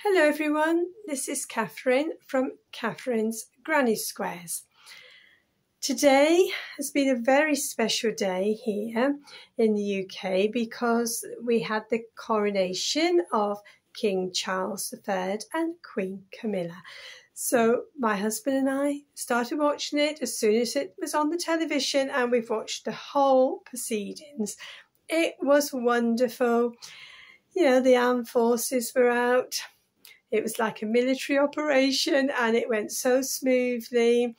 Hello everyone, this is Catherine from Catherine's Granny Squares. Today has been a very special day here in the UK because we had the coronation of King Charles III and Queen Camilla. So my husband and I started watching it as soon as it was on the television, and we've watched the whole proceedings. It was wonderful. You know, the armed forces were out. It was like a military operation and it went so smoothly.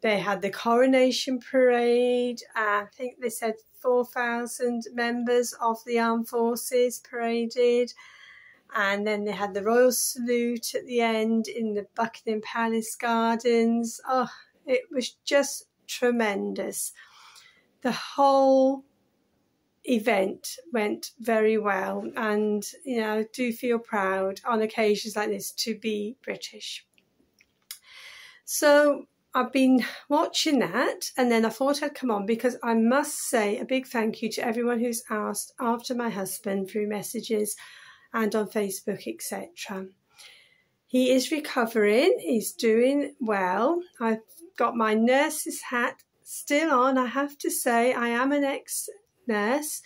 They had the coronation parade. I think they said 4,000 members of the armed forces paraded. And then they had the royal salute at the end in the Buckingham Palace gardens. Oh, it was just tremendous. The whole event went very well, and you know, I do feel proud on occasions like this to be British. So I've been watching that, and then I thought I'd come on because I must say a big thank you to everyone who's asked after my husband through messages and on Facebook, etc. He is recovering, he's doing well. I've got my nurse's hat still on. I have to say I am an ex-nurse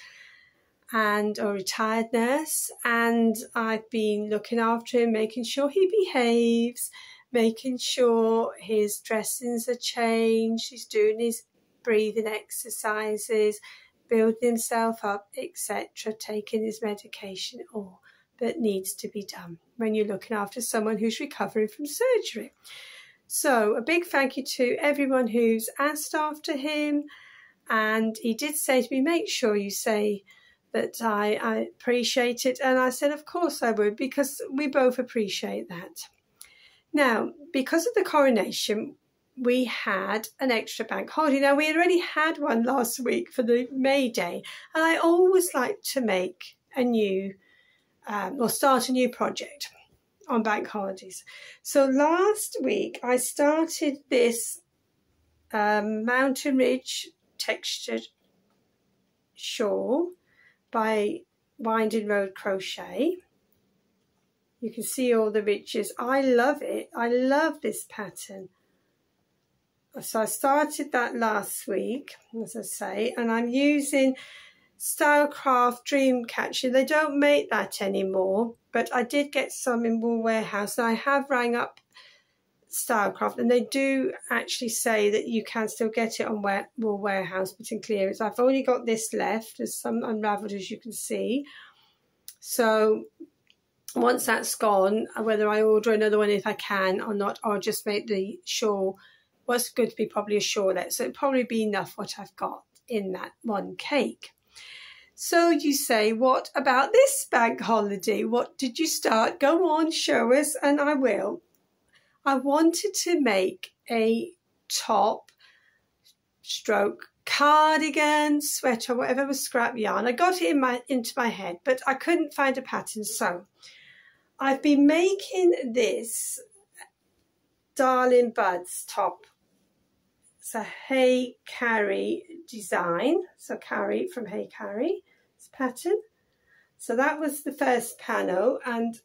and a retired nurse, and I've been looking after him, making sure he behaves, making sure his dressings are changed, he's doing his breathing exercises, building himself up, etc., taking his medication, all that needs to be done when you're looking after someone who's recovering from surgery. So a big thank you to everyone who's asked after him. And he did say to me, make sure you say that I appreciate it. And I said, of course I would, because we both appreciate that. Now, because of the coronation, we had an extra bank holiday. Now, we had already had one last week for the May Day. And I always like to make a new, or start a new project on bank holidays. So last week, I started this Mountain Ridge textured shawl by Winding Road Crochet. You can see all the ridges. I love it. I love this pattern. So I started that last week, as I say, and I'm using Stylecraft Dreamcatcher. They don't make that anymore, but I did get some in Wool Warehouse, and I have rang up Stylecraft, and they do actually say that you can still get it on Wool Warehouse, but in clearance. I've only got this left. There's some unravelled, as you can see. So once that's gone, whether I order another one if I can or not, I'll just make the shawl what's good to be probably a shawlette. So it'll probably be enough what I've got in that one cake. So you say, what about this bank holiday? What did you start? Go on, show us, and I will. I wanted to make a top stroke cardigan, sweater, whatever was scrap yarn. I got it into my head, but I couldn't find a pattern. So I've been making this Darling Buds top. It's a Hey Carrie design. So Carrie from Hey Carrie, this pattern. So that was the first panel, and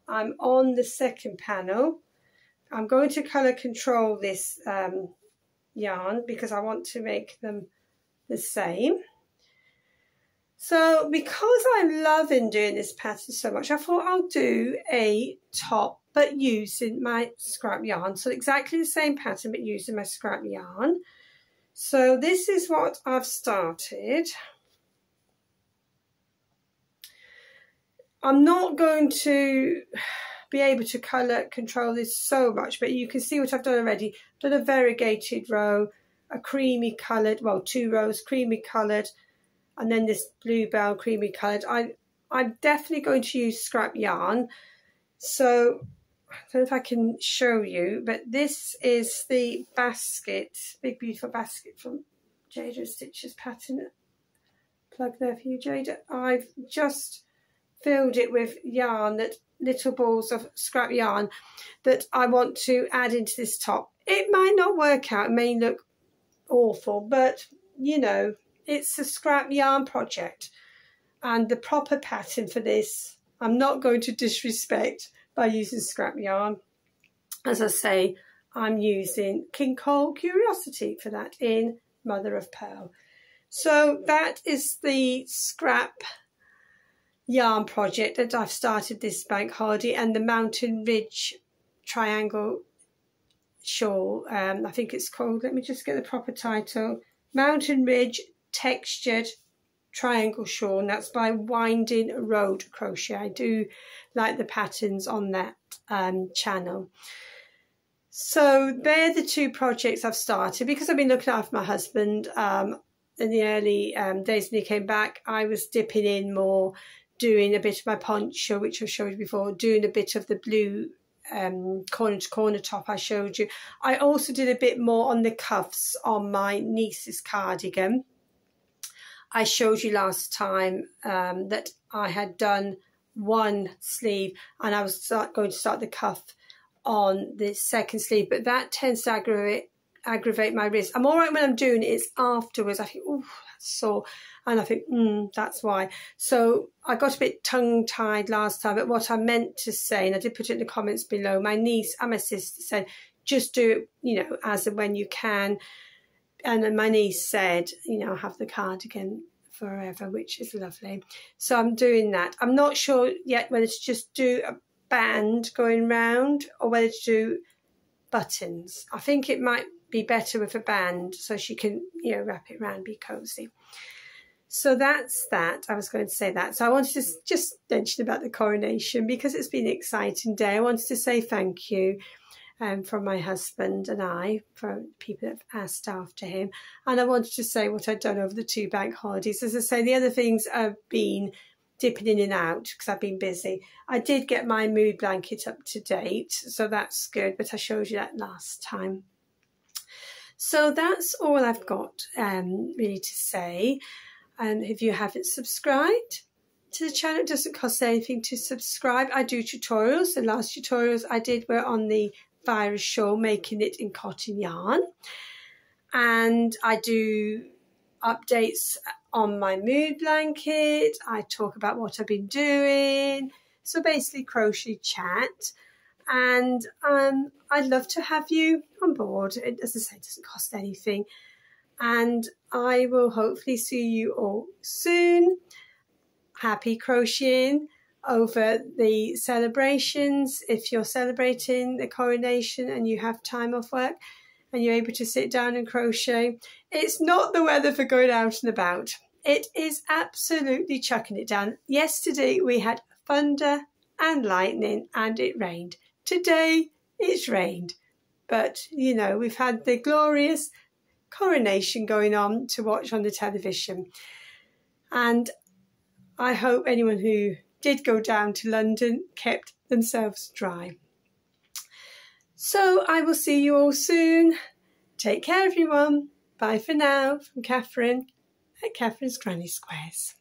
I'm on the second panel. I'm going to colour control this yarn because I want to make them the same. So because I'm loving doing this pattern so much, I thought I'll do a top but using my scrap yarn. So exactly the same pattern but using my scrap yarn. So this is what I've started. I'm not going to be able to colour control this so much, but you can see what I've done already. I've done a variegated row, a creamy coloured, well, 2 rows creamy coloured, and then this bluebell creamy coloured. I'm definitely going to use scrap yarn. So I don't know if I can show you, but this is the basket, big beautiful basket from Jada Stitches pattern. Plug there for you, Jada. I've just filled it with yarn, that little balls of scrap yarn that I want to add into this top. It might not work out, it may look awful, but you know, it's a scrap yarn project, and the proper pattern for this, I'm not going to disrespect by using scrap yarn. As I say, I'm using King Cole Curiosity for that in Mother of Pearl. So that is the scrap yarn project that I've started this bank holiday, and the Mountain Ridge triangle shawl. I think it's called, let me just get the proper title, Mountain Ridge Textured Triangle Shawl, and that's by Winding Road Crochet. I do like the patterns on that channel. So they're the two projects I've started because I've been looking after my husband. In the early days when he came back, I was dipping in more, doing a bit of my poncho, which I've showed you before, doing a bit of the blue corner to corner top I showed you. I also did a bit more on the cuffs on my niece's cardigan. I showed you last time that I had done one sleeve, and I was going to start the cuff on the second sleeve, but that tends to aggravate my wrist. I'm all right when I'm doing it, it's afterwards I think, oh, that's sore, and I think, that's why. So I got a bit tongue-tied last time, but what I meant to say, and I did put it in the comments below, my niece and my sister said, just do it, you know, as and when you can. And then my niece said, you know, have the cardigan forever, which is lovely. So I'm doing that. I'm not sure yet whether to just do a band going round or whether to do buttons. I think it might be better with a band so she can, you know, wrap it around, be cozy. So that's that. I was going to say that. So I wanted to just mention about the coronation because it's been an exciting day. I wanted to say thank you from my husband and I, for people that have asked after him. And I wanted to say what I'd done over the two bank holidays. As I say, the other things I've been dipping in and out because I've been busy. I did get my mood blanket up to date, so that's good, but I showed you that last time. So that's all I've got really to say. And if you haven't subscribed to the channel, it doesn't cost anything to subscribe. I do tutorials. The last tutorials I did were on the virus shawl, making it in cotton yarn. And I do updates on my mood blanket. I talk about what I've been doing. So basically crochet chat. And I'd love to have you on board. As I say, it doesn't cost anything. And I will hopefully see you all soon. Happy crocheting over the celebrations. If you're celebrating the coronation and you have time off work and you're able to sit down and crochet, it's not the weather for going out and about. It is absolutely chucking it down. Yesterday we had thunder and lightning and it rained. Today it's rained. But, you know, we've had the glorious coronation going on to watch on the television. And I hope anyone who did go down to London kept themselves dry. So I will see you all soon. Take care, everyone. Bye for now from Catherine at Catherine's Granny Squares.